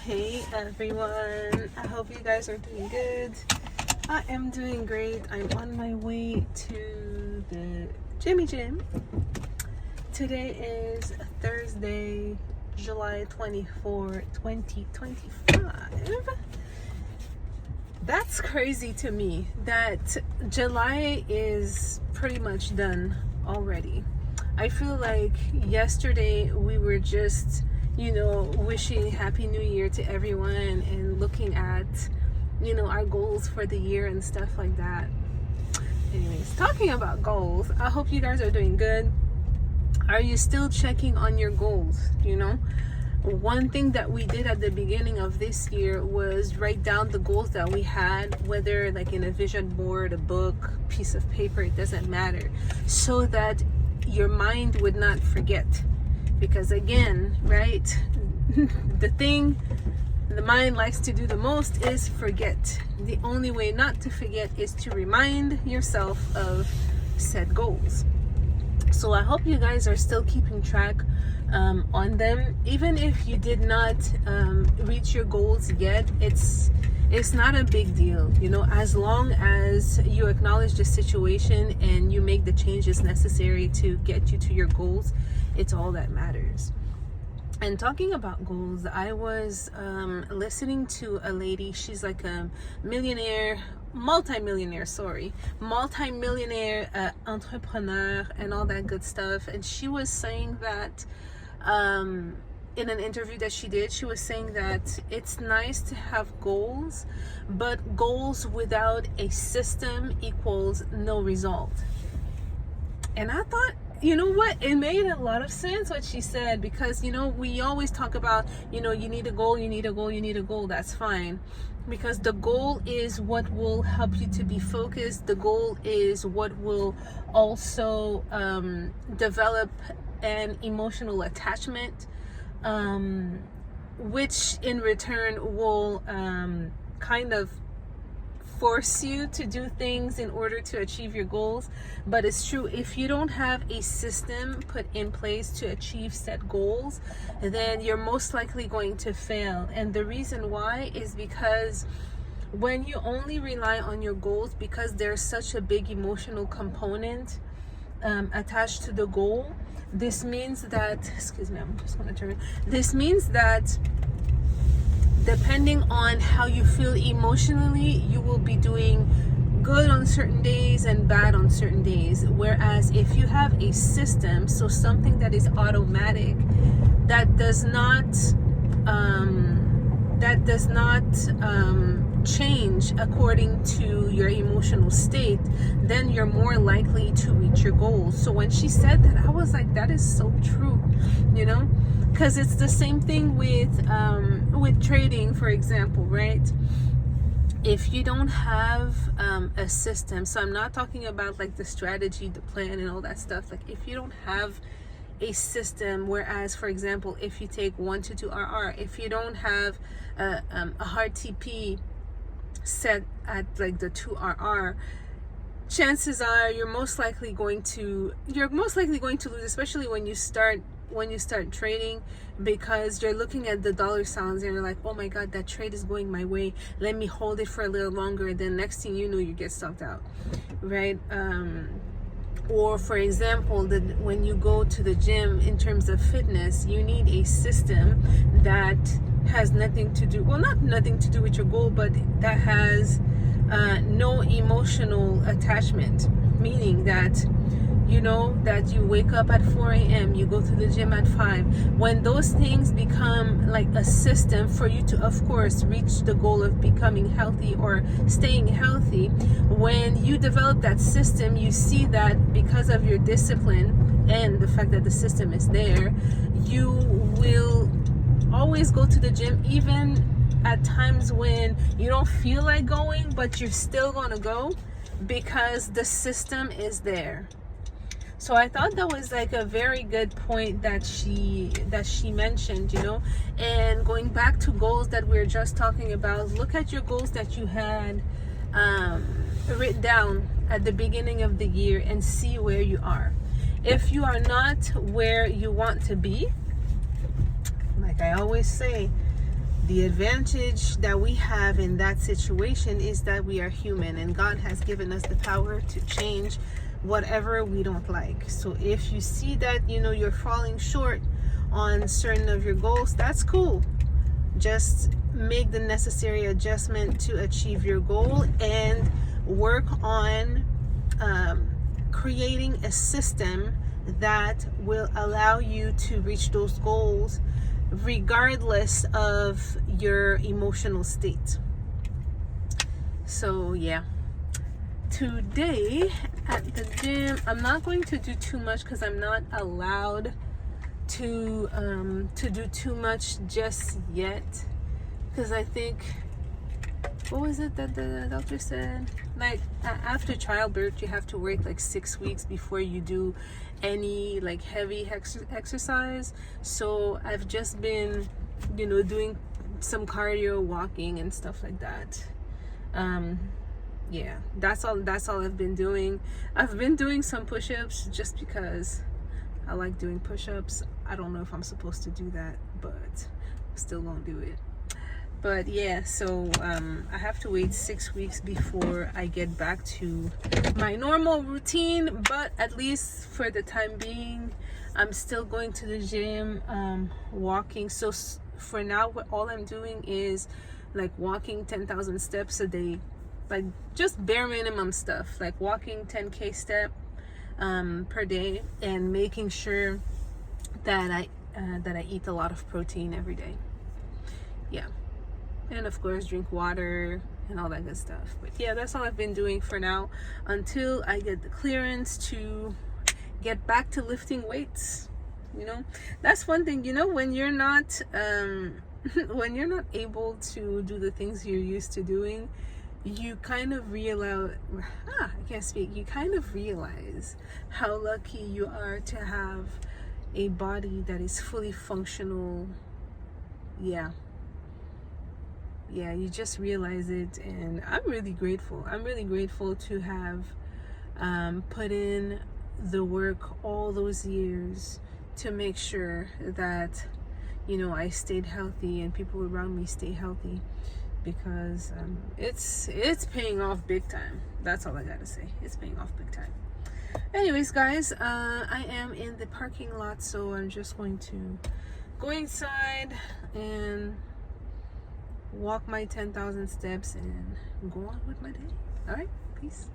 Hey everyone, I hope you guys are doing good. I am doing great. I'm on my way to the Jimmy Gym. Today is Thursday, July 24, 2025. That's crazy to me that July is pretty much done already. I feel like yesterday we were just wishing Happy New Year to everyone and looking at, our goals for the year and stuff like that. Anyways, talking about goals, I hope you guys are doing good. Are you still checking on your goals? One thing that we did at the beginning of this year was write down the goals that we had, whether like in a vision board, a book, piece of paper, it doesn't matter, so that your mind would not forget. Because again, right, the thing the mind likes to do the most is forget. The only way not to forget is to remind yourself of said goals. So I hope you guys are still keeping track on them. Even if you did not reach your goals yet, it's not a big deal, as long as you acknowledge the situation and you make the changes necessary to get you to your goals. It's all that matters. And talking about goals, I was listening to a lady. She's like a multi-millionaire entrepreneur and all that good stuff. And she was saying that in an interview that she did, she was saying that it's nice to have goals, but goals without a system equals no result. And I thought, you know what, it made a lot of sense what she said, because we always talk about, you need a goal, that's fine, because the goal is what will help you to be focused. The goal is what will also develop an emotional attachment, which in return will kind of force you to do things in order to achieve your goals. But it's true, if you don't have a system put in place to achieve set goals, then you're most likely going to fail. And the reason why is because when you only rely on your goals, because there's such a big emotional component attached to the goal, this means that, this means that depending on how you feel emotionally, you will be doing good on certain days and bad on certain days. Whereas if you have a system, so something that is automatic, that does not change according to your emotional state, then you're more likely to reach your goals. So when she said that, I was like, that is so true, because it's the same thing with trading, for example, right? If you don't have a system, so I'm not talking about like the strategy, the plan and all that stuff, like if you don't have a system, whereas for example, if you take 122RR, if you don't have a hard TP set at like the 2RR, chances are you're most likely going to lose, especially when you start trading, because you're looking at the dollar signs and you're like, oh my god, that trade is going my way, let me hold it for a little longer, and then next thing you know, you get stopped out, right? Or for example, when you go to the gym, in terms of fitness, you need a system that has nothing to do with your goal, but that has no emotional attachment, meaning that that you wake up at 4 a.m., you go to the gym at 5. When those things become like a system for you to, of course, reach the goal of becoming healthy or staying healthy, when you develop that system, you see that because of your discipline and the fact that the system is there, you will always go to the gym, even at times when you don't feel like going, but you're still gonna go because the system is there. So I thought that was like a very good point that she mentioned, and going back to goals that we were just talking about, look at your goals that you had written down at the beginning of the year and see where you are. If you are not where you want to be, like I always say, The advantage that we have in that situation is that we are human, and God has given us the power to change whatever we don't like. So if you see that, you know, you're falling short on certain of your goals, that's cool. Just make the necessary adjustment to achieve your goal, and work on creating a system that will allow you to reach those goals regardless of your emotional state. So yeah, today at the gym, I'm not going to do too much because I'm not allowed to do too much just yet, because I think, what was it that the doctor said, like after childbirth you have to wait like 6 weeks before you do any like heavy exercise. So I've just been, you know, doing some cardio, walking and stuff like that. Yeah, that's all I've been doing. I've been doing some push-ups just because I like doing push-ups. I don't know if I'm supposed to do that, but still won't do it. But yeah, so I have to wait 6 weeks before I get back to my normal routine. But at least for the time being, I'm still going to the gym, walking. So for now, all I'm doing is like walking 10,000 steps a day, like just bare minimum stuff, like walking 10K step per day, and making sure that I eat a lot of protein every day. Yeah. And of course drink water and all that good stuff. But yeah, that's all I've been doing for now until I get the clearance to get back to lifting weights. You know, that's one thing, you know, when you're not when you're not able to do the things you're used to doing, you kind of realize, I can't speak, you kind of realize how lucky you are to have a body that is fully functional. Yeah, you just realize it, and I'm really grateful. I'm really grateful to have put in the work all those years to make sure that, you know, I stayed healthy and people around me stay healthy, because it's paying off big time. That's all I gotta say. It's paying off big time. Anyways, guys, I am in the parking lot, so I'm just going to go inside and walk my 10,000 steps and go on with my day. All right, peace.